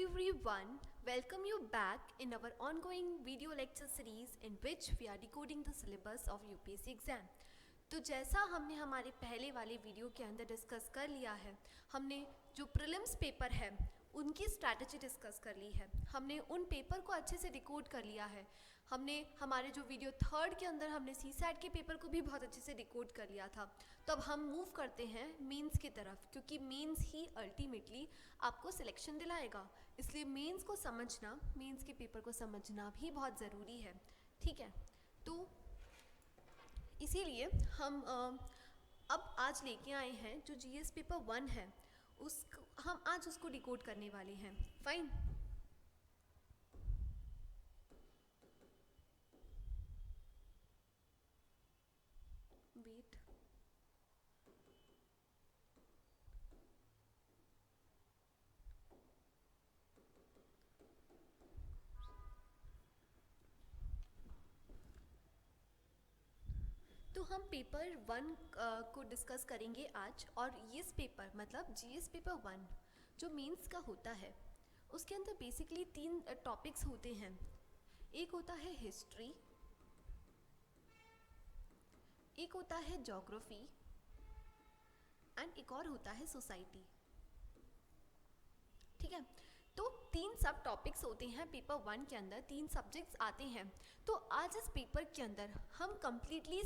everyone, welcome you back in our ongoing video lecture series in which we are decoding the syllabus of UPSC exam. तो जैसा हमने हमारे पहले वाले video के अंदर डिस्कस कर लिया है, हमने जो प्रीलिम्स पेपर है उनकी स्ट्रैटेजी डिस्कस कर ली है, हमने उन पेपर को अच्छे से डिकोड कर लिया है, हमने हमारे जो वीडियो थर्ड के अंदर हमने सीसैट के पेपर को भी बहुत अच्छे से डिकोड कर लिया था। तो अब हम मूव करते हैं मेंस की तरफ, क्योंकि मेंस ही अल्टीमेटली आपको सिलेक्शन दिलाएगा, इसलिए मेंस को समझना, मेंस के पेपर को समझना भी बहुत ज़रूरी है। ठीक है, तो इसीलिए हम अब आज लेके आए हैं जो जीएस पेपर 1 है, हम आज उसको डिकोड करने वाले हैं। फाइन, वेट, तो हम पेपर 1 को डिस्कस करेंगे आज। और ये पेपर मतलब जीएस पेपर 1 जो मेंस का होता है उसके अंदर बेसिकली 3 टॉपिक्स होते हैं। एक होता है हिस्ट्री, एक होता है ज्योग्राफी एंड एक और होता है सोसाइटी। ठीक है, तो 3 सब टॉपिक्स होते हैं पेपर 1 के अंदर, 3 सब्जेक्ट्स आते हैं। तो आज इस पेपर के अंदर हम कंप्लीटली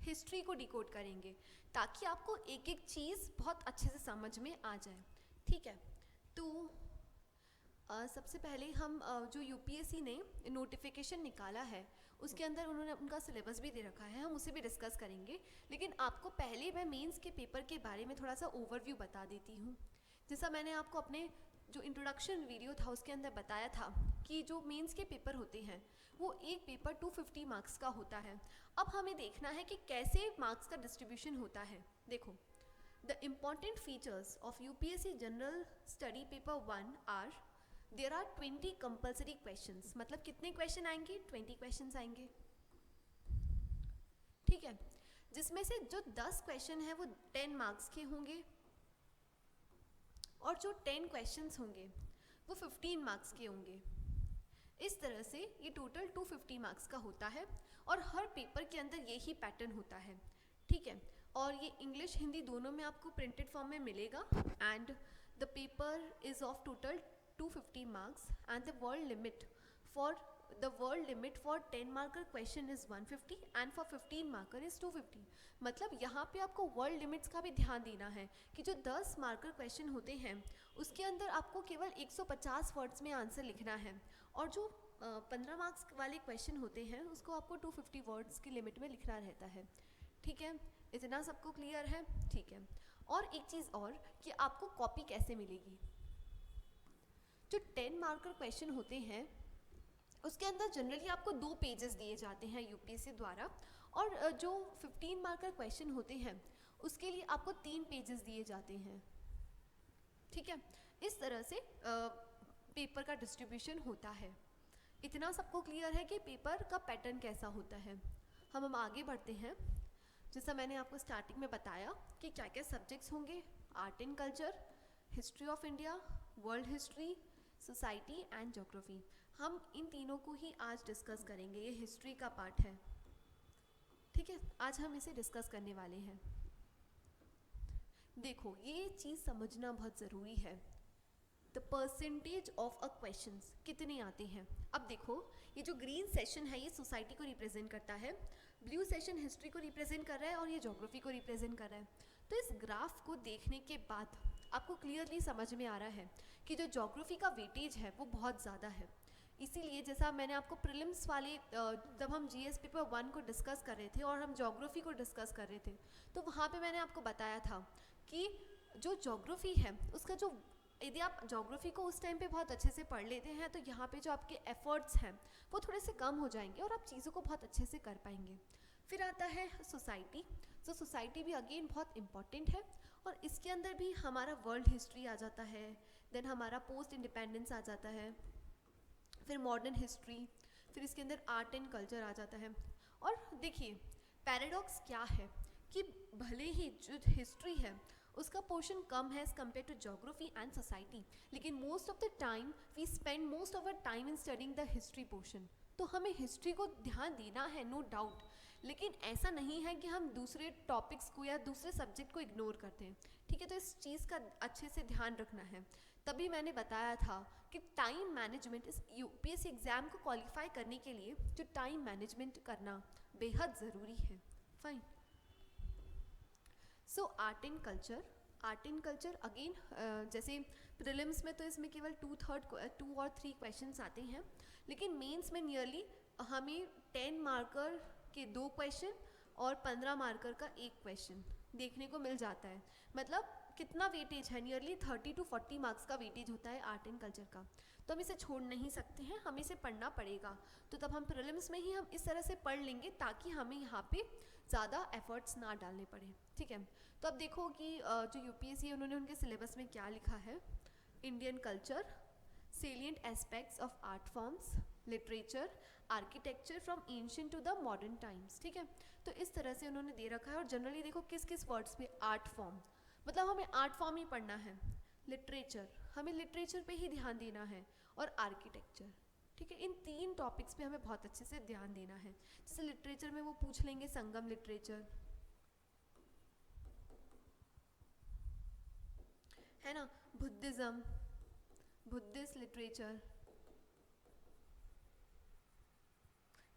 हिस्ट्री को डिकोड करेंगे ताकि आपको एक एक चीज़ बहुत अच्छे से समझ में आ जाए। ठीक है, तो सबसे पहले हम जो यूपीएससी ने नोटिफिकेशन निकाला है उसके अंदर उन्होंने उनका सिलेबस भी दे रखा है, हम उसे भी डिस्कस करेंगे। लेकिन आपको पहले मैं मेंस के पेपर के बारे में थोड़ा सा ओवरव्यू बता देती हूँ। जैसा मैंने आपको अपने जो इंट्रोडक्शन वीडियो था उसके अंदर बताया था कि जो मेंस के पेपर होते हैं वो एक पेपर 250 मार्क्स का होता है। अब हमें देखना है कि कैसे मार्क्स का डिस्ट्रीब्यूशन होता है। देखो, the important features of UPSC general study paper 1 are there are 20 compulsory questions. मतलब कितने क्वेश्चन आएंगे? 20 क्वेश्चंस आएंगे। ठीक है, जिसमें से जो 10 क्वेश्चन है वो 10 मार्क्स के होंगे और जो 10 क्वेश्चंस होंगे वो 15 मार्क्स के होंगे। इस तरह से ये टोटल 250 मार्क्स का होता है और हर पेपर के अंदर यही पैटर्न होता है। ठीक है, और ये इंग्लिश हिंदी दोनों में आपको प्रिंटेड फॉर्म में मिलेगा। And the paper is of total 250 marks and the world limit for 10 marker question is 150 and for 15 marker is 250। मतलब यहाँ पे आपको वर्ल्ड लिमिट्स का भी ध्यान देना है कि जो 10 मार्कर क्वेश्चन होते हैं उसके अंदर आपको केवल 150 वर्ड्स में आंसर लिखना है और जो 15 मार्क्स वाले क्वेश्चन होते हैं उसको आपको 250 वर्ड्स की लिमिट में लिखना रहता है। ठीक है, इतना सबको क्लियर है? ठीक है, और एक चीज़ और कि आपको कॉपी कैसे मिलेगी। जो 10 मार्कर क्वेश्चन होते हैं उसके अंदर जनरली आपको 2 पेजेस दिए जाते हैं यूपीएससी द्वारा, और जो 15 मार्कर क्वेश्चन होते हैं उसके लिए आपको 3 पेजेस दिए जाते हैं। ठीक है, इस तरह से पेपर का डिस्ट्रीब्यूशन होता है। इतना सबको क्लियर है कि पेपर का पैटर्न कैसा होता है। हम आगे बढ़ते हैं। जैसा मैंने आपको स्टार्टिंग में बताया कि क्या क्या सब्जेक्ट्स होंगे, art and culture, history of India, world history, society and geography. हम इन तीनों को ही आज डिस्कस करेंगे, ये हिस्ट्री का पार्ट है। ठीक है, आज हम इसे डिस्कस करने वाले हैं। देखो, ये चीज़ समझना बहुत ज़रूरी है। The percentage of a questions कितने आते हैं। अब देखो, ये जो ग्रीन सेशन है ये सोसाइटी को रिप्रेजेंट करता है, ब्लू सेशन हिस्ट्री को रिप्रेजेंट कर रहा है और ये ज्योग्राफी को रिप्रेजेंट कर रहा है। तो इस ग्राफ को देखने के बाद आपको क्लियरली समझ में आ रहा है कि जो ज्योग्राफी का वेटेज है वो बहुत ज़्यादा है। इसीलिए जैसा मैंने आपको प्रीलिम्स वाले जब हम जीएस पेपर 1 को डिस्कस कर रहे थे और हम ज्योग्राफी को डिस्कस कर रहे थे तो वहाँ पे मैंने आपको बताया था कि जो ज्योग्राफी है उसका जो, यदि आप ज्योग्राफी को उस टाइम पे बहुत अच्छे से पढ़ लेते हैं तो यहाँ पे जो आपके एफर्ट्स हैं वो थोड़े से कम हो जाएंगे और आप चीज़ों को बहुत अच्छे से कर पाएंगे। फिर आता है सोसाइटी। तो सोसाइटी भी अगेन बहुत इम्पॉर्टेंट है और इसके अंदर भी हमारा वर्ल्ड हिस्ट्री आ जाता है, देन हमारा पोस्ट इंडिपेंडेंस आ जाता है, फिर मॉडर्न हिस्ट्री, फिर इसके अंदर आर्ट एंड कल्चर आ जाता है। और देखिए पैराडॉक्स क्या है कि भले ही जो हिस्ट्री है उसका पोर्शन कम है as compare to geography and society, लेकिन most of the time we spend most of our time in studying the history portion. तो हमें हिस्ट्री को ध्यान देना है, नो डाउट, लेकिन ऐसा नहीं है कि हम दूसरे टॉपिक्स को या दूसरे सब्जेक्ट को इग्नोर करते हैं, ठीक है। तो इस चीज़ का अच्छे से ध्यान रखना है। तभी मैंने बताया था कि टाइम मैनेजमेंट, इस यूपीएससी एग्ज़ाम को क्वालिफाई करने के लिए जो टाइम मैनेजमेंट करना बेहद ज़रूरी है। Fine. So art and culture again, जैसे प्रीलिम्स में तो इसमें केवल 2 और 3 क्वेश्चंस आते हैं, लेकिन मेंस में नियरली हमें 10 मार्कर के 2 क्वेश्चन और 15 मार्कर का 1 क्वेश्चन देखने को मिल जाता है। मतलब कितना वेटेज है, नियरली 30 to 40 मार्क्स का वेटेज होता है आर्ट एंड कल्चर का। तो हम इसे छोड़ नहीं सकते हैं, हमें इसे पढ़ना पड़ेगा। तो तब हम प्रीलिम्स में ही हम इस तरह से पढ़ लेंगे ताकि हमें यहाँ पे ज़्यादा एफर्ट्स ना डालने पड़े, ठीक है। तो अब देखो कि जो यूपीएससी उन्होंने उनके सिलेबस में क्या लिखा है। Indian culture, salient aspects of art forms, literature, architecture from ancient to the modern times, ठीक है। तो इस तरह से उन्होंने दे रखा है। और जनरली देखो किस किस वर्ड्स पे, आर्ट फॉर्म, मतलब हमें आर्ट फॉर्म ही पढ़ना है। लिटरेचर, हमें लिटरेचर पे ही ध्यान देना है। और आर्किटेक्चर, ठीक है। इन 3 टॉपिक्स पे हमें बहुत अच्छे से ध्यान देना है। जैसे लिटरेचर में वो पूछ लेंगे संगम लिटरेचर, है ना, बुद्धिज्म, बुद्धिस्ट लिटरेचर,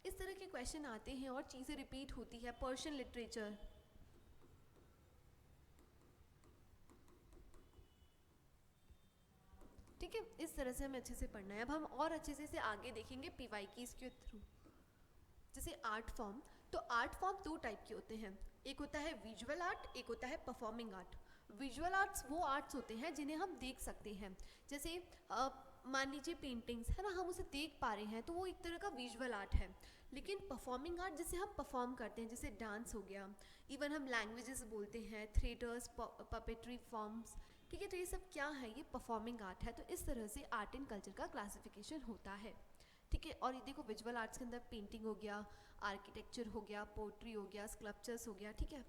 इस तरह के क्वेश्चन आते हैं और चीज़ें रिपीट होती है। पर्शियन लिटरेचर, ठीक है। इस तरह से हमें अच्छे से पढ़ना है। अब हम और अच्छे से इसे आगे देखेंगे पीवाई की इसके थ्रू। जैसे आर्ट फॉर्म, तो आर्ट फॉर्म 2 टाइप के होते हैं, एक होता है विजुअल आर्ट, एक होता है परफॉर्मिंग आर्ट। विजुअल आर्ट्स वो आर्ट्स होते हैं जिन्हें हम देख सकते हैं। जैसे मान लीजिए पेंटिंग्स, है ना, हम उसे देख पा रहे हैं तो वो एक तरह का विजुअल आर्ट है। लेकिन परफॉर्मिंग आर्ट जिसे हम परफॉर्म करते हैं, जैसे डांस हो गया, इवन हम लैंग्वेजेस बोलते हैं, थिएटर्स, पपेट्री फॉर्म्स, ठीक है। तो ये सब क्या है, ये परफॉर्मिंग आर्ट है। तो इस तरह से आर्ट एंड कल्चर का क्लासिफिकेशन होता है, ठीक है। और ये देखो विजुअल आर्ट्स के अंदर पेंटिंग हो गया, आर्किटेक्चर हो गया, पोट्री हो गया, स्कल्पचर्स हो गया, ठीक है।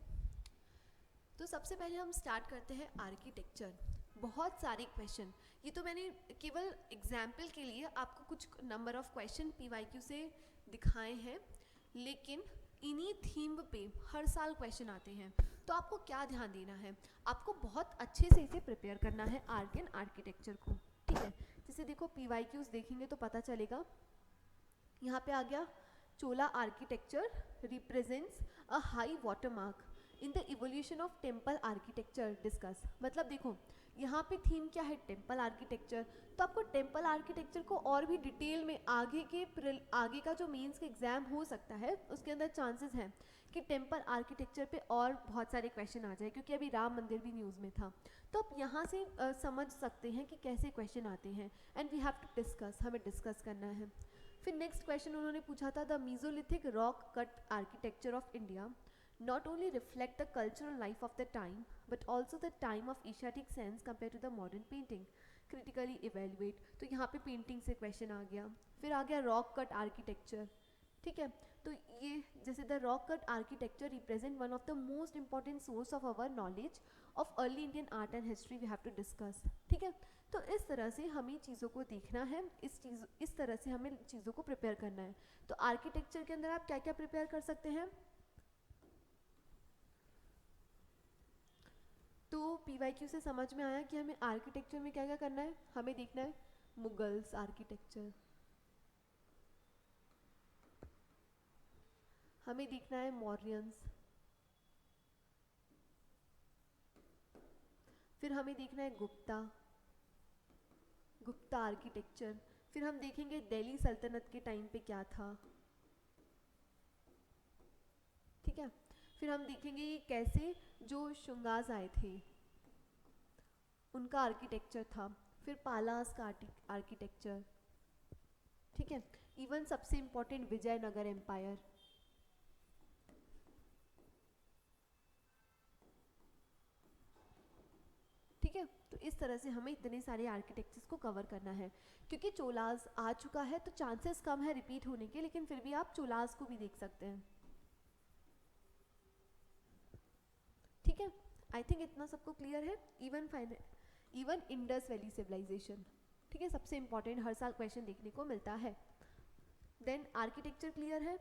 तो सबसे पहले हम स्टार्ट करते हैं आर्किटेक्चर। बहुत सारे क्वेश्चन, ये तो मैंने केवल एग्जाम्पल के लिए आपको कुछ नंबर ऑफ क्वेश्चन पीवाईक्यू से दिखाए हैं, लेकिन इन्हीं थीम पे हर साल क्वेश्चन आते हैं। तो आपको क्या ध्यान देना है, आपको बहुत अच्छे से इसे प्रिपेयर करना है आर्ट एंड आर्किटेक्चर को, ठीक है। जैसे देखो पीवाईक्यूज देखेंगे तो पता चलेगा, यहाँ पे आ गया Chola architecture represents a high watermark in the evolution of temple architecture discuss. मतलब देखो यहाँ पे थीम क्या है, टेम्पल आर्किटेक्चर। तो आपको टेम्पल आर्किटेक्चर को और भी डिटेल में आगे का जो मेंस का एग्जाम हो सकता है उसके अंदर चांसेस हैं कि टेम्पल आर्किटेक्चर पे और बहुत सारे क्वेश्चन आ जाए, क्योंकि अभी राम मंदिर भी न्यूज़ में था। तो आप यहाँ से समझ सकते हैं कि कैसे क्वेश्चन आते हैं, and we have to discuss, हमें डिस्कस करना है। फिर नेक्स्ट क्वेश्चन उन्होंने पूछा था, the mesolithic rock cut architecture of India not only reflect the cultural life of the time but also the time of Asiatic sense compared to the modern painting. Critically evaluate, तो यहाँ पे painting से question आ गया। फिर आ गया rock cut architecture, ठीक है। तो ये जैसे the rock cut architecture represent one of the most important source of our knowledge of early Indian art and history, we have to discuss, ठीक है। तो इस तरह से हमें चीज़ों को देखना है, इस तरह से हमें चीज़ों को प्रिपेयर करना है। तो आर्किटेक्चर के अंदर आप क्या क्या प्रिपेयर कर सकते हैं, तो पीवाईक्यू से समझ में आया कि हमें आर्किटेक्चर में क्या क्या करना है। हमें देखना है मुगल्स आर्किटेक्चर, हमें देखना है मौर्यंस, फिर हमें देखना है गुप्ता आर्किटेक्चर। फिर हम देखेंगे दिल्ली सल्तनत के टाइम पे क्या था, ठीक है। फिर हम देखेंगे ये कैसे जो शुंगाज आए थे उनका आर्किटेक्चर था। फिर पालास का आर्किटेक्चर, ठीक है। इवन सबसे इम्पोर्टेंट विजयनगर एम्पायर, ठीक है। तो इस तरह से हमें इतने सारे आर्किटेक्चर्स को कवर करना है। क्योंकि चोलास आ चुका है तो चांसेस कम है रिपीट होने के, लेकिन फिर भी आप चोलास को भी देख सकते हैं, ठीक है। आई थिंक इतना सबको क्लियर है। इवन इंडस वैली सिविलाइजेशन, ठीक है, सबसे इंपॉर्टेंट हर साल क्वेश्चन देखने को मिलता है। देन आर्किटेक्चर क्लियर है।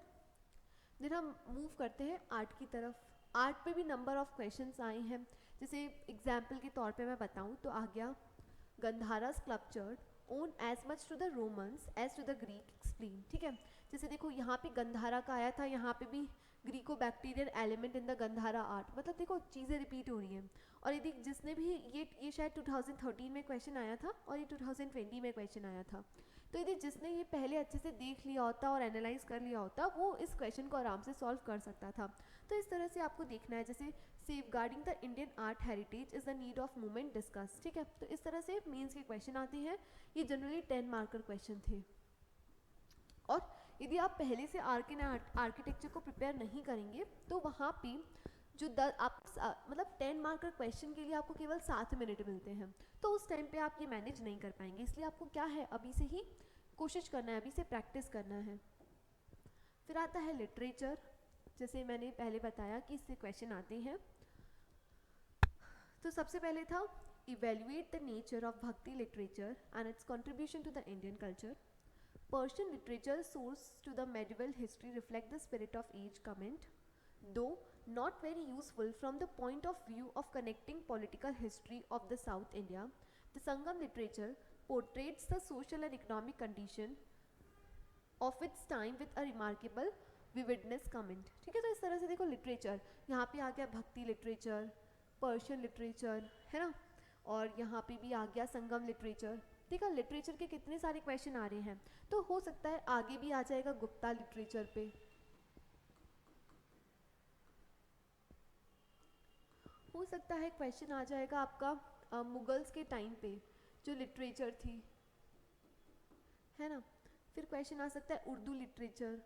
देन हम मूव करते हैं आर्ट की तरफ। आर्ट पे भी नंबर ऑफ क्वेश्चंस आए हैं। जैसे एग्जाम्पल के तौर पे मैं बताऊं तो आ गया Gandhara sculpture own as much to the Romans as to the Greek explain, ठीक है। जैसे देखो यहाँ पे गंधारा का आया था, यहाँ पे भी Greco Bactrian element in the Gandhara art, मतलब देखो चीज़ें रिपीट हो रही हैं। और यदि जिसने भी ये शायद 2013 में क्वेश्चन आया था और ये 2020 में क्वेश्चन आया था, तो यदि जिसने ये पहले अच्छे से देख लिया होता और एनालाइज कर लिया होता वो इस क्वेश्चन को आराम से सॉल्व कर सकता था। तो इस तरह से आपको देखना है, जैसे safeguarding the Indian art heritage is the need of movement discuss, ठीक है। तो इस तरह से मेंस के क्वेश्चन आते हैं। ये जनरली 10 मार्कर क्वेश्चन थे। और यदि आप पहले से आर्किटेक्चर को प्रिपेयर नहीं करेंगे तो वहाँ पे जो मतलब 10 मार्कर क्वेश्चन के लिए आपको केवल 7 मिनट मिलते हैं, तो उस टाइम पे आप ये मैनेज नहीं कर पाएंगे। इसलिए आपको क्या है, अभी से ही कोशिश करना है, अभी से प्रैक्टिस करना है। फिर आता है लिटरेचर। जैसे मैंने पहले बताया कि इससे क्वेश्चन आते हैं। तो सबसे पहले था evaluate the nature of bhakti literature and its contribution to the Indian culture. Persian literature source to the medieval history reflect the spirit of age. Comment, though not very useful from the point of view of connecting political history of the South India, the Sangam literature portrays the social and economic condition of its time with a remarkable vividness. Comment, ठीक है। तो इस तरह से देखो literature, यहाँ पे आ गया भक्ति लिटरेचर, पर्शियन लिटरेचर, है ना, और यहाँ पे भी आ गया संगम लिटरेचर। देखा लिटरेचर के कितने सारे क्वेश्चन आ रहे हैं, तो हो सकता है आगे भी आ जाएगा गुप्ता लिटरेचर पे। हो सकता है क्वेश्चन आ जाएगा आपका मुगल्स के टाइम पे जो लिटरेचर थी, है ना। फिर क्वेश्चन आ सकता है उर्दू लिटरेचर।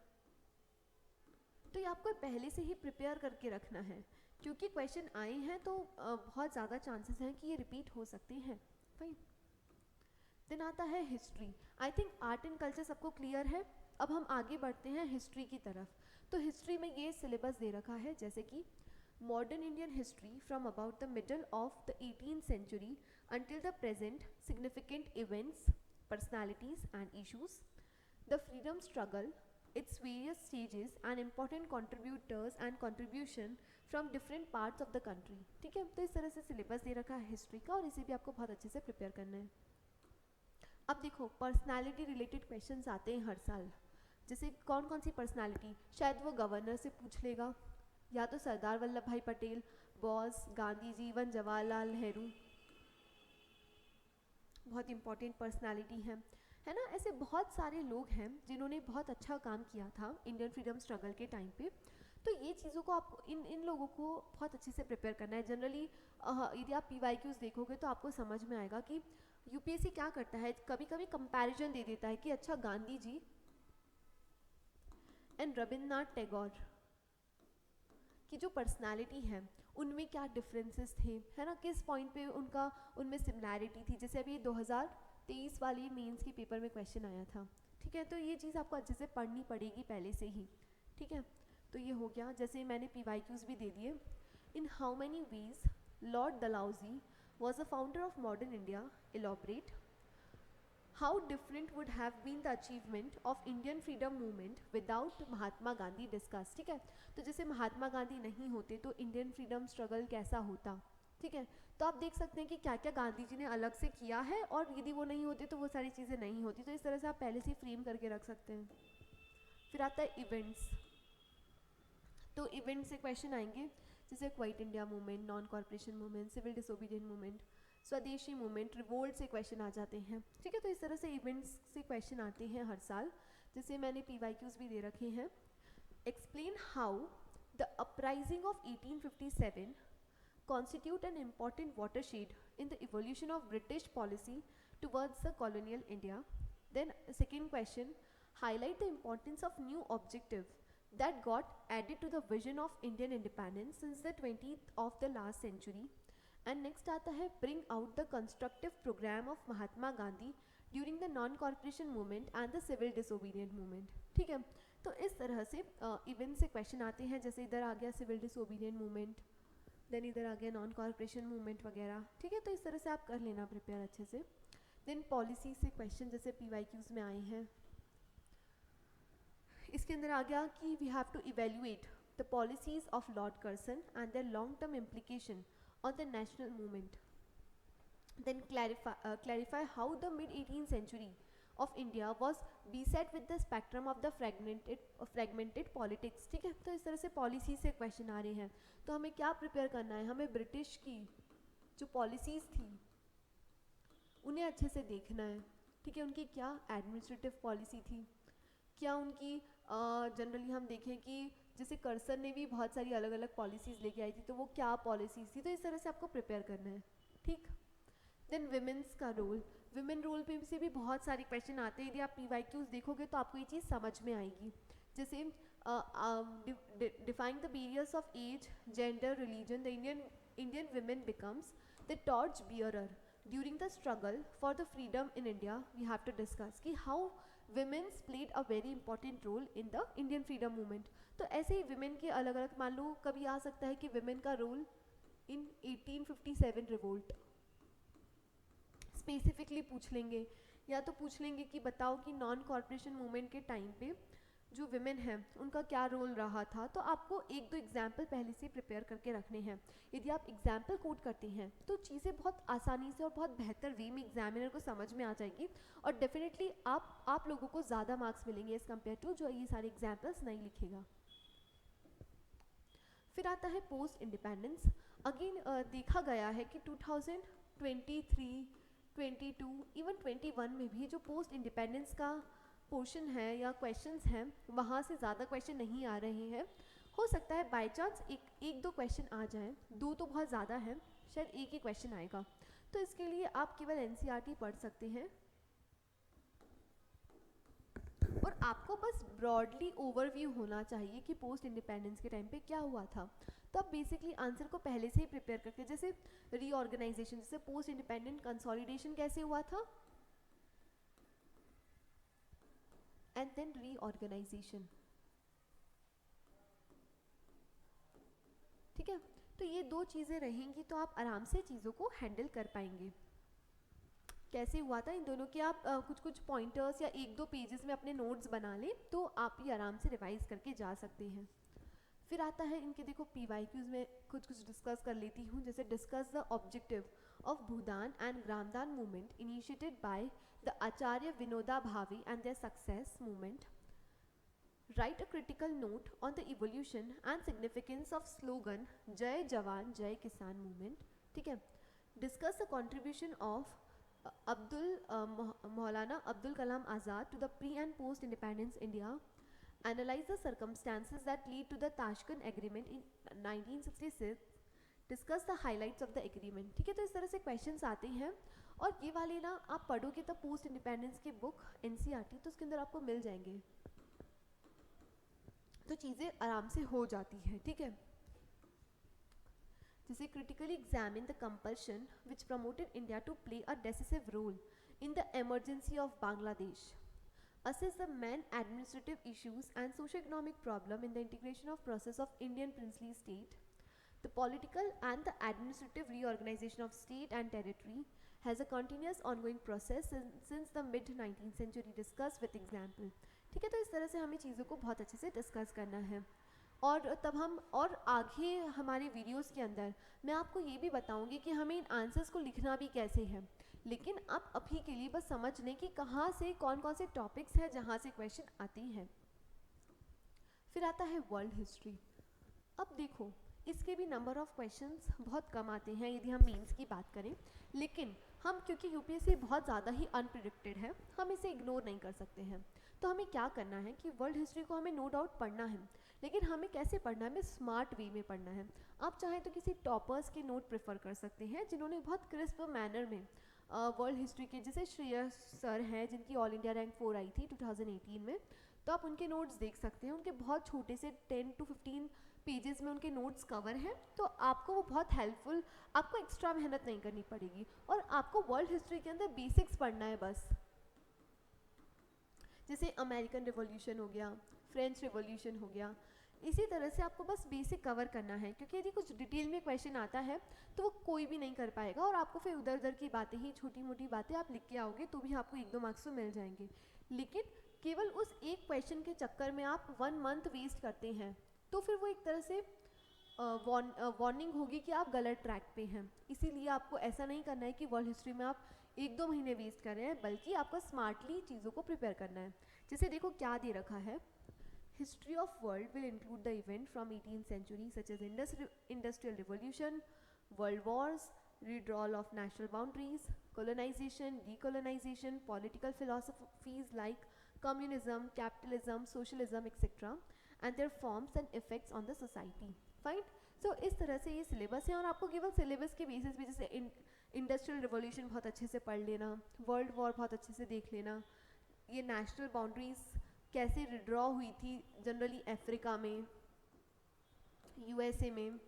तो ये आपको पहले से ही प्रिपेयर करके रखना है, क्योंकि क्वेश्चन आए हैं तो बहुत ज़्यादा चांसेस हैं कि ये रिपीट हो सकते हैं। फाइन। देन आता है history. I think art and culture सबको क्लियर है। अब हम आगे बढ़ते हैं हिस्ट्री की तरफ। तो हिस्ट्री में ये सिलेबस दे रखा है, जैसे कि modern Indian history from about the middle of the 18th century until the present, significant events, personalities and issues, the freedom struggle, its various stages and important contributors and contribution from different parts of the country, ठीक है। तो इस तरह से syllabus दे रखा है history का और इसे भी आपको बहुत अच्छे से प्रिपेयर करना है। अब देखो पर्सनालिटी रिलेटेड क्वेश्चंस आते हैं हर साल। जैसे कौन कौन सी पर्सनालिटी, शायद वो गवर्नर से पूछ लेगा, या तो सरदार वल्लभ भाई पटेल, बोस, गांधी जी, इवन जवाहरलाल नेहरू, बहुत इंपॉर्टेंट पर्सनालिटी है ना। ऐसे बहुत सारे लोग हैं जिन्होंने बहुत अच्छा काम किया था इंडियन फ्रीडम स्ट्रगल के टाइम पे। तो ये चीज़ों को आप इन लोगों को बहुत अच्छे से प्रिपेयर करना है। जनरली यदि आप PYQs देखोगे तो आपको समझ में आएगा कि यूपीएससी क्या करता है, कभी कभी कंपैरिजन दे देता है कि अच्छा गांधी जी एंड रविन्द्रनाथ टैगोर की जो पर्सनालिटी है उनमें क्या डिफरेंसेस थे, है ना, किस पॉइंट पे उनमें सिमिलैरिटी थी। जैसे अभी 2023 वाली मेंस के पेपर में क्वेश्चन आया था, ठीक है। तो ये चीज़ आपको अच्छे से पढ़नी पड़ेगी पहले से ही, ठीक है। तो ये हो गया। जैसे मैंने PYQs भी दे दिए। In how many ways Lord Dalhousie was the founder of modern India? Elaborate. How different would have been the achievement of Indian freedom movement without Mahatma Gandhi? Discuss, ठीक है। तो जैसे महात्मा गांधी नहीं होते तो इंडियन फ्रीडम स्ट्रगल कैसा होता, ठीक है। तो आप देख सकते हैं कि क्या क्या गांधी जी ने अलग से किया है, और यदि वो नहीं होते तो वो सारी चीज़ें नहीं होती। तो इस तरह से आप पहले से फ्रेम करके रख सकते हैं। फिर आता है इवेंट्स। तो इवेंट से क्वेश्चन आएंगे, जैसे quit India movement, non corporation movement, civil disobedient movement, Swadeshi movement, revolt से क्वेश्चन आ जाते हैं, ठीक है। तो इस तरह से इवेंट्स से क्वेश्चन आते हैं हर साल। जैसे मैंने PYQs भी दे रखे हैं। Explain how the uprising of 1857 constitute an important watershed in the evolution of British policy towards the colonial India. Then second question, highlight the importance of new objective that got added to the vision of Indian independence since the 20th of the last century. And next आता है bring out the constructive program of Mahatma Gandhi during the non-corporation movement and the civil disobedient movement, ठीक है। तो इस तरह से event से question आते हैं। जैसे इधर आ गया सिविल डिसोबीडियंट मूवमेंट, देन इधर आ गया नॉन कॉर्पोरेशन मूवमेंट वगैरह, ठीक है। तो इस तरह से आप कर लेना प्रिपेयर अच्छे से। देन पॉलिसी से क्वेश्चन जैसे PYQs में आए हैं, इसके अंदर आ गया कि we have to evaluate the policies of Lord Curzon and their long term implication on the national movement. Then clarify how the mid-18th century of India was beset with the spectrum of the fragmented politics, ठीक है। तो इस तरह से policy से question आ रहे हैं। तो हमें क्या प्रिपेयर करना है, हमें ब्रिटिश की जो पॉलिसीज़ थी उन्हें अच्छे से देखना है, ठीक है। उनकी क्या एडमिनिस्ट्रेटिव पॉलिसी थी, क्या उनकी जनरली हम देखें कि जैसे कर्सन ने भी बहुत सारी अलग अलग पॉलिसीज़ लेके आई थी, तो वो क्या पॉलिसीज़ थी, तो इस तरह से आपको प्रिपेयर करना है, ठीक। देन विमेंस का रोल, विमेन रोल पे से भी बहुत सारे क्वेश्चन आते हैं। यदि आप PYQs देखोगे तो आपको ये चीज़ समझ में आएगी। जैसे defining the periods of age, gender, religion, the Indian women becomes the torch bearer during the struggle for the freedom in India. We have to discuss कि how womens played a very important role in the Indian freedom movement. तो ऐसे ही women के अलग अलग, मान लो कभी आ सकता है कि विमेन का रोल इन 1857 रिवोल्ट स्पेसिफिकली पूछ लेंगे, या तो पूछ लेंगे कि बताओ कि नॉन कॉर्पोरेशन मूवमेंट के टाइम पे जो विमेन हैं उनका क्या रोल रहा था। तो आपको एक दो एग्जाम्पल पहले से प्रिपेयर करके रखने हैं। यदि आप एग्जाम्पल कोट करते हैं तो चीज़ें बहुत आसानी से और बहुत बेहतर वे में एग्जामिनर को समझ में आ जाएगी, और डेफिनेटली आप लोगों को ज़्यादा मार्क्स मिलेंगे एज़ कम्पेयर टू जो ये सारे एग्जाम्पल्स नहीं लिखेगा। फिर आता है पोस्ट इंडिपेंडेंस। अगेन देखा गया है कि 2023, 22, इवन 21 में भी जो पोस्ट इंडिपेंडेंस का पोर्शन है या क्वेश्चंस हैं वहाँ से ज़्यादा क्वेश्चन नहीं आ रहे हैं। हो सकता है बाय चांस एक दो क्वेश्चन आ जाएं, दो तो बहुत ज़्यादा है, शायद एक ही क्वेश्चन आएगा। तो इसके लिए आप केवल NCERT पढ़ सकते हैं, और आपको बस ब्रॉडली ओवरव्यू होना चाहिए कि पोस्ट इंडिपेंडेंस के टाइम पे क्या हुआ था। तो आप बेसिकली आंसर को पहले से ही प्रिपेयर करके, जैसे रीऑर्गेनाइजेशन, जैसे पोस्ट इंडिपेंडेंट कंसोलिडेशन कैसे हुआ था एंड देन रीऑर्गेनाइजेशन, ठीक है। तो ये दो चीज़ें रहेंगी तो आप आराम से चीज़ों को हैंडल कर पाएंगे। कैसे हुआ था इन दोनों के आप कुछ कुछ पॉइंटर्स या एक दो पेजेस में अपने नोट्स बना लें तो आप ये आराम से रिवाइज करके जा सकते हैं। फिर आता है इनके, देखो PYQs में कुछ डिस्कस कर लेती हूँ। जैसे discuss the objective of Bhoodan and Gramdan movement initiated by the Acharya Vinoba Bhave and their success movement. Write a critical note on the evolution and significance of slogan Jai Jawan Jai Kisan movement, ठीक है। Discuss the contribution of Maulana Abdul Kalam Azad to the pre and post independence India. Analyze the circumstances that lead to the Tashkent Agreement in 1966. Discuss the highlights of the agreement, ठीक है। तो इस तरह से questions आते हैं, और ये वाले ना आप पढ़ोगे तो पोस्ट इंडिपेंडेंस की बुक NCERT तो उसके अंदर आपको मिल जाएंगे, तो चीज़ें आराम से हो जाती हैं, ठीक है। जैसे critically examine the compulsion which promoted India to play a decisive role in the emergency of Bangladesh. Assess the main administrative issues and socio-economic problem in the integration of process of Indian princely state. The political and the administrative reorganization of state and territory has a continuous ongoing process since the mid-19th century. Discuss with example, ठीक है। तो इस तरह से हमें चीज़ों को बहुत अच्छे से डिस्कस करना है, और तब हम और आगे हमारे वीडियोस के अंदर मैं आपको ये भी बताऊंगी कि हमें इन आंसर्स को लिखना भी कैसे है। लेकिन आप अभी के लिए बस समझ लें कि कहाँ से कौन कौन से टॉपिक्स हैं जहाँ से क्वेश्चन आते हैं। फिर आता है वर्ल्ड हिस्ट्री। अब देखो इसके भी नंबर ऑफ़ क्वेश्चंस बहुत कम आते हैं यदि हम मेंस की बात करें, लेकिन हम क्योंकि UPSC बहुत ज़्यादा ही अनप्रिडिक्टेड है, हम इसे इग्नोर नहीं कर सकते हैं। तो हमें क्या करना है कि वर्ल्ड हिस्ट्री को हमें नो डाउट पढ़ना है, लेकिन हमें कैसे पढ़ना है, हमें स्मार्ट वे में पढ़ना है। आप चाहें तो किसी टॉपर्स के नोट प्रेफर कर सकते हैं जिन्होंने बहुत क्रिस्प मैनर में वर्ल्ड हिस्ट्री के, जैसे श्रेयस सर हैं जिनकी ऑल इंडिया रैंक 4 आई थी 2018 में, तो आप उनके नोट्स देख सकते हैं। उनके बहुत छोटे से 10 to 15 पेजेस में उनके नोट्स कवर हैं, तो आपको वो बहुत हेल्पफुल, आपको एक्स्ट्रा मेहनत नहीं करनी पड़ेगी, और आपको वर्ल्ड हिस्ट्री के अंदर बेसिक्स पढ़ना है बस। जैसे अमेरिकन रिवॉल्यूशन हो गया, फ्रेंच रिवॉल्यूशन हो गया, इसी तरह से आपको बस बेसिक कवर करना है, क्योंकि यदि कुछ डिटेल में क्वेश्चन आता है तो वो कोई भी नहीं कर पाएगा और आपको फिर उधर उधर की बातें ही, छोटी मोटी बातें आप लिख के आओगे तो भी आपको 1-2 मार्क्स तो मिल जाएंगे। लेकिन केवल उस एक क्वेश्चन के चक्कर में आप 1 मंथ वेस्ट करते हैं तो फिर वो एक तरह से वार्निंग होगी कि आप गलत ट्रैक पे हैं। इसीलिए आपको ऐसा नहीं करना है कि वर्ल्ड हिस्ट्री में आप 1-2 महीने वेस्ट कर रहे हैं, बल्कि आपको स्मार्टली चीज़ों को प्रिपेयर करना है। जैसे देखो क्या दे रखा है, history of world will include the event from 18th century such as industrial revolution, world wars, withdrawal of national boundaries, colonization, decolonization, political philosophies like communism, capitalism, socialism, etc. and their forms and effects on the society. Fine? So इस तरह से ये syllabus है और आपको केवल syllabus के basis पे जैसे इंडस्ट्रियल रिवॉल्यूशन बहुत अच्छे से पढ़ लेना, वर्ल्ड वॉर बहुत अच्छे से देख लेना, ये नेशनल बाउंड्रीज कैसे विड्रॉ हुई थी जनरली अफ्रीका में, यूएसए में,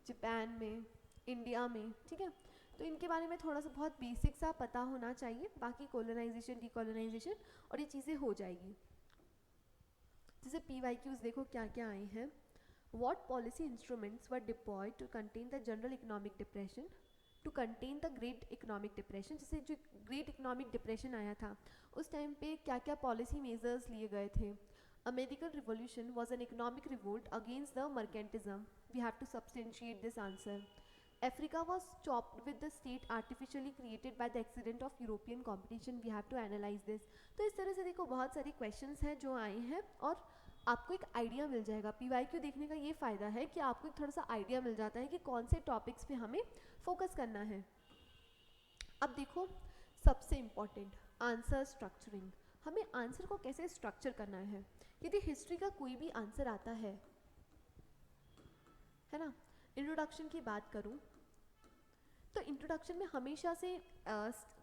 जापान में, इंडिया में, ठीक है। तो इनके बारे में थोड़ा सा बहुत बेसिक सा पता होना चाहिए, बाकी कोलोनाइजेशन, डीकोलोनाइजेशन और ये चीज़ें हो जाएगी। जैसे PYQs देखो क्या क्या आए हैं। What policy instruments were deployed to contain the general economic depression? To contain the great economic depression, जैसे जो great economic depression आया था उस टाइम पे क्या क्या policy measures लिए गए थे। American Revolution was an economic revolt against the mercantilism. We have to substantiate this answer. Africa was chopped with the state artificially created by the accident of European competition. We have to analyze this. तो इस तरह से देखो बहुत सारे questions हैं जो आए हैं और आपको एक आइडिया मिल जाएगा। PYQ देखने का ये फ़ायदा है कि आपको एक थोड़ा सा आइडिया मिल जाता है कि कौन से टॉपिक्स पे हमें फोकस करना है। अब देखो सबसे इम्पॉर्टेंट आंसर स्ट्रक्चरिंग, हमें आंसर को कैसे स्ट्रक्चर करना है। यदि हिस्ट्री का कोई भी आंसर आता है ना, इंट्रोडक्शन की बात करूं तो इंट्रोडक्शन में हमेशा से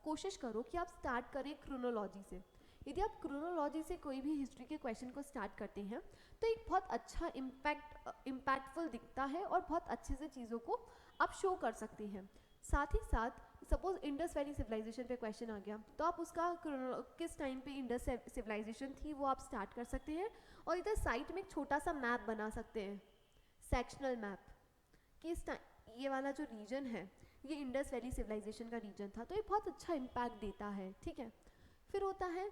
कोशिश करो कि आप स्टार्ट करें क्रोनोलॉजी से। यदि आप क्रोनोलॉजी से कोई भी हिस्ट्री के क्वेश्चन को स्टार्ट करते हैं तो एक बहुत अच्छा इम्पैक्टफुल दिखता है और बहुत अच्छे से चीज़ों को आप शो कर सकते हैं। साथ ही साथ सपोज इंडस वैली सिविलाइजेशन पे क्वेश्चन आ गया तो आप उसका किस टाइम पे इंडस सिविलाइजेशन थी वो आप स्टार्ट कर सकते हैं और इधर साइड में एक छोटा सा मैप बना सकते हैं, सेक्शनल मैप, कि इस टाइम ये वाला जो रीजन है ये इंडस वैली सिविलाइजेशन का रीजन था, तो ये बहुत अच्छा इम्पैक्ट देता है, ठीक है। फिर होता है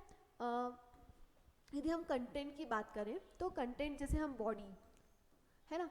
यदि हम कंटेंट की बात करें तो कंटेंट जैसे हम बॉडी है ना,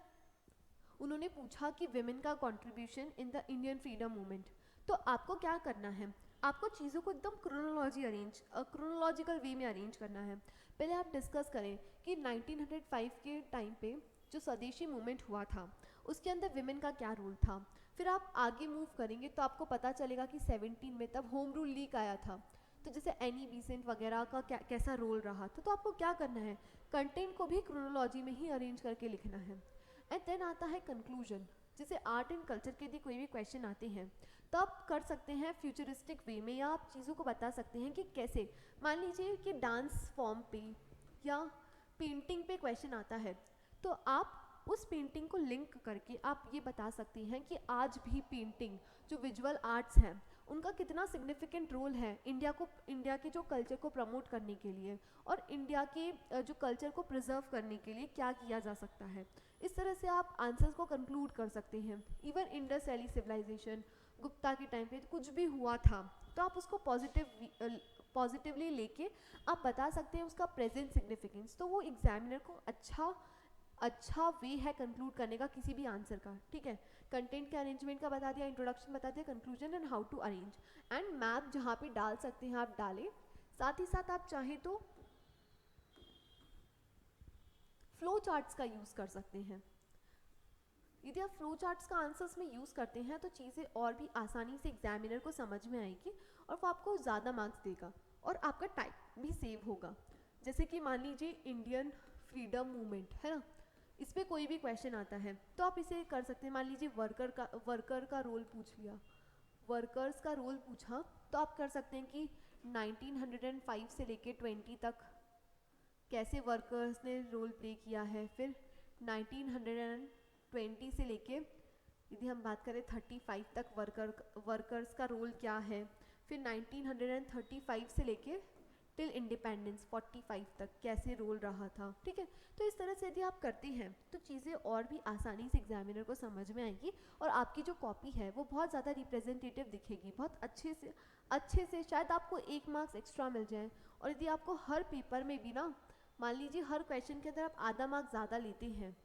उन्होंने पूछा कि विमेन का contribution in the Indian freedom movement, तो आपको क्या करना है, आपको चीज़ों को एकदम क्रोनोलॉजिकल वे में अरेंज करना है। पहले आप डिस्कस करें कि 1905 के टाइम पे जो स्वदेशी मूवमेंट हुआ था उसके अंदर विमेन का क्या रोल था। फिर आप आगे मूव करेंगे तो आपको पता चलेगा कि 17 में तब होम रूल लीग आया था, तो जैसे एनी बीसेंट वगैरह का कैसा रोल रहा था। तो आपको क्या करना है, कंटेंट को भी क्रोनोलॉजी में ही अरेंज करके लिखना है। एंड देन आता है कंक्लूजन, जैसे आर्ट एंड कल्चर के यदि कोई भी क्वेश्चन आते हैं तो आप कर सकते हैं फ्यूचरिस्टिक वे में, या आप चीज़ों को बता सकते हैं कि कैसे, मान लीजिए कि डांस फॉर्म पे या पेंटिंग पे क्वेश्चन आता है तो आप उस पेंटिंग को लिंक करके आप ये बता सकते हैं कि आज भी पेंटिंग जो विजुअल आर्ट्स हैं उनका कितना सिग्निफिकेंट रोल है इंडिया के जो कल्चर को प्रमोट करने के लिए और इंडिया के जो कल्चर को प्रिजर्व करने के लिए क्या किया जा सकता है। इस तरह से आप आंसर्स को कंक्लूड कर सकते हैं। Even Indus valley civilization Gupta के टाइम पे कुछ भी हुआ था तो आप उसको पॉजिटिवली लेके आप बता सकते हैं उसका प्रेजेंट सिग्निफिकेंस, तो वो एग्जामिनर को अच्छा वे है कंक्लूड करने का किसी भी आंसर का, ठीक है। कंटेंट के अरेंजमेंट का बता दिया, इंट्रोडक्शन बता दिया, conclusion and how to arrange, and map जहाँ पे डाल सकते हैं आप डालें। साथ ही साथ आप चाहें तो फ्लो चार्ट्स का यूज़ कर सकते हैं। यदि आप फ्लो चार्ट्स का आंसर्स में यूज़ करते हैं तो चीज़ें और भी आसानी से एग्जामिनर को समझ में आएगी और वो आपको ज़्यादा मार्क्स देगा और आपका टाइम भी सेव होगा। जैसे कि मान लीजिए इंडियन फ्रीडम मूवमेंट है ना, इस पर कोई भी क्वेश्चन आता है तो आप इसे कर सकते हैं। मान लीजिए वर्कर का रोल पूछ लिया, वर्कर्स का रोल पूछा तो आप कर सकते हैं कि 1905 से लेके 20 तक कैसे वर्कर्स ने रोल प्ले किया है, फिर 1920 से लेके यदि हम बात करें 35 तक वर्कर्स का रोल क्या है, फिर 1935 से लेके टिल इंडिपेंडेंस 45 तक कैसे रोल रहा था, ठीक है। तो इस तरह से यदि आप करते हैं तो चीज़ें और भी आसानी से एग्जामिनर को समझ में आएगी और आपकी जो कॉपी है वो बहुत ज़्यादा रिप्रेजेंटेटिव दिखेगी, बहुत अच्छे से शायद आपको 1 मार्क्स एक्स्ट्रा मिल जाए। और यदि आपको हर पेपर में भी ना, मान लीजिए हर क्वेश्चन के अंदर आप आधा मार्क्स ज़्यादा लेते हैं,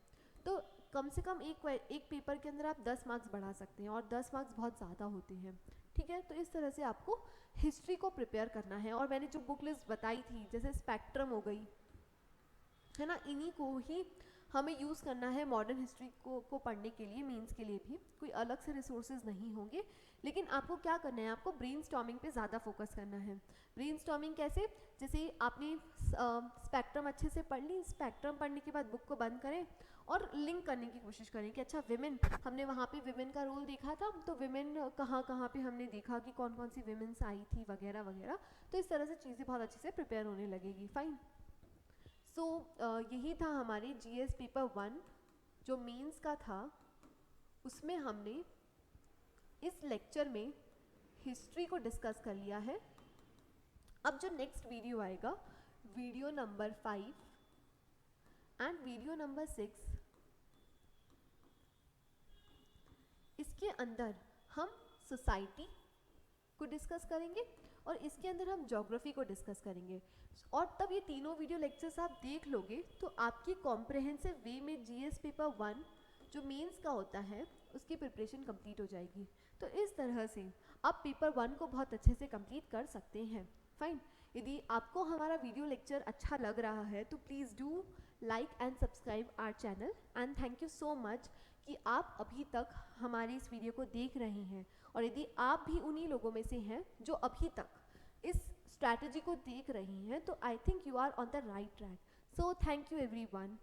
तो कम से कम एक पेपर के अंदर आप 10 मार्क्स बढ़ा सकते हैं, और 10 मार्क्स बहुत ज़्यादा होते हैं, ठीक है। तो इस तरह से आपको हिस्ट्री को प्रिपेयर करना है। और मैंने जो बुक लिस्ट बताई थी, जैसे स्पेक्ट्रम हो गई, है ना, इन्हीं को ही हमें यूज़ करना है मॉडर्न हिस्ट्री को पढ़ने के लिए, मींस के लिए भी कोई अलग से रिसोर्सेज नहीं होंगे। लेकिन आपको क्या करना है, आपको ब्रेनस्टॉर्मिंग पे ज़्यादा फोकस करना है। ब्रेनस्टॉर्मिंग कैसे, जैसे आपने स्पेक्ट्रम अच्छे से पढ़ ली, स्पेक्ट्रम पढ़ने के बाद बुक को बंद करें और लिंक करने की कोशिश करें कि अच्छा विमेन, हमने वहाँ पे विमेन का रोल देखा था, तो विमेन कहाँ पे हमने देखा कि कौन कौन सी विमेन्स आई थी वगैरह वगैरह। तो इस तरह से चीज़ें बहुत अच्छे से प्रिपेयर होने लगेगी। फाइन। सो यही था हमारे जीएस पेपर 1 जो मेंस का था। उसमें हमने इस लेक्चर में हिस्ट्री को डिस्कस कर लिया है। अब जो नेक्स्ट वीडियो आएगा, video number 5 and video number 6, इसके अंदर हम सोसाइटी को डिस्कस करेंगे और इसके अंदर हम ज्योग्राफी को डिस्कस करेंगे। और तब ये तीनों वीडियो लेक्चर्स आप देख लोगे तो आपकी कॉम्प्रहेंसिव वे में जीएस पेपर 1 जो मेंस का होता है उसकी प्रिपरेशन कंप्लीट हो जाएगी। तो इस तरह से आप पेपर 1 को बहुत अच्छे से कंप्लीट कर सकते हैं। फाइन। यदि आपको हमारा वीडियो लेक्चर अच्छा लग रहा है तो please do like and subscribe our channel, and thank you so much कि आप अभी तक हमारे इस वीडियो को देख रहे हैं। और यदि आप भी उन्हीं लोगों में से हैं जो अभी तक इस स्ट्रैटेजी को देख रही हैं, तो I think you are on the right track. So thank you everyone.